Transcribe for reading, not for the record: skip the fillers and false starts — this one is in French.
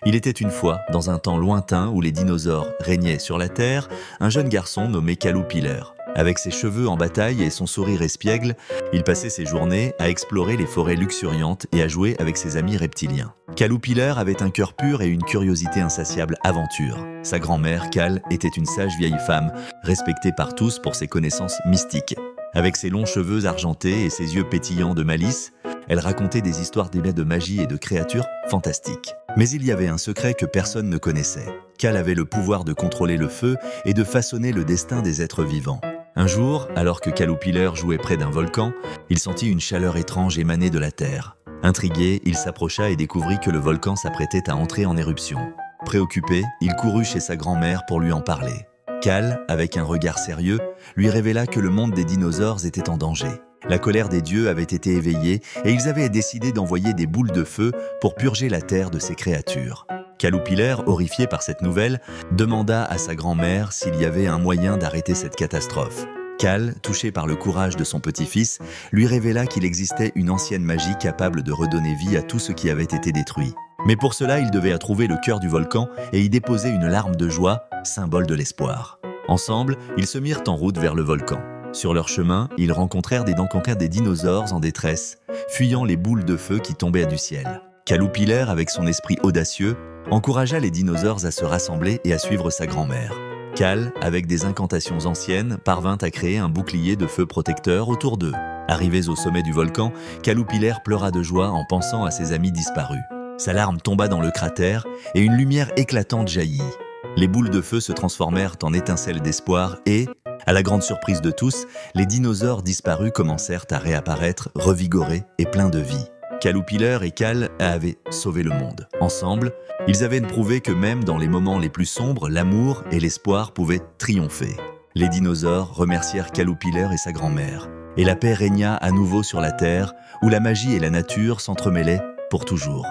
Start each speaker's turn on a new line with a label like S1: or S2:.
S1: Il était une fois, dans un temps lointain où les dinosaures régnaient sur la Terre, un jeune garçon nommé Caloupiler. Avec ses cheveux en bataille et son sourire espiègle, il passait ses journées à explorer les forêts luxuriantes et à jouer avec ses amis reptiliens. Caloupiler avait un cœur pur et une curiosité insatiable aventure. Sa grand-mère, Cal, était une sage vieille femme, respectée par tous pour ses connaissances mystiques. Avec ses longs cheveux argentés et ses yeux pétillants de malice, elle racontait des histoires de magie et de créatures fantastiques. Mais il y avait un secret que personne ne connaissait. Cal avait le pouvoir de contrôler le feu et de façonner le destin des êtres vivants. Un jour, alors que Caloupiler jouait près d'un volcan, il sentit une chaleur étrange émaner de la terre. Intrigué, il s'approcha et découvrit que le volcan s'apprêtait à entrer en éruption. Préoccupé, il courut chez sa grand-mère pour lui en parler. Cal, avec un regard sérieux, lui révéla que le monde des dinosaures était en danger. La colère des dieux avait été éveillée et ils avaient décidé d'envoyer des boules de feu pour purger la terre de ces créatures. Caloupiler, horrifié par cette nouvelle, demanda à sa grand-mère s'il y avait un moyen d'arrêter cette catastrophe. Cal, touché par le courage de son petit-fils, lui révéla qu'il existait une ancienne magie capable de redonner vie à tout ce qui avait été détruit. Mais pour cela, il devait trouver le cœur du volcan et y déposer une larme de joie, symbole de l'espoir. Ensemble, ils se mirent en route vers le volcan. Sur leur chemin, ils rencontrèrent des dinosaures en détresse, fuyant les boules de feu qui tombaient du ciel. Caloupiler, avec son esprit audacieux, encouragea les dinosaures à se rassembler et à suivre sa grand-mère. Cal, avec des incantations anciennes, parvint à créer un bouclier de feu protecteur autour d'eux. Arrivés au sommet du volcan, Caloupiler pleura de joie en pensant à ses amis disparus. Sa larme tomba dans le cratère et une lumière éclatante jaillit. Les boules de feu se transformèrent en étincelles d'espoir et, à la grande surprise de tous, les dinosaures disparus commencèrent à réapparaître, revigorés et pleins de vie. Caloupiler et Cal avaient sauvé le monde. Ensemble, ils avaient prouvé que même dans les moments les plus sombres, l'amour et l'espoir pouvaient triompher. Les dinosaures remercièrent Caloupiler et sa grand-mère. Et la paix régna à nouveau sur la Terre, où la magie et la nature s'entremêlaient pour toujours.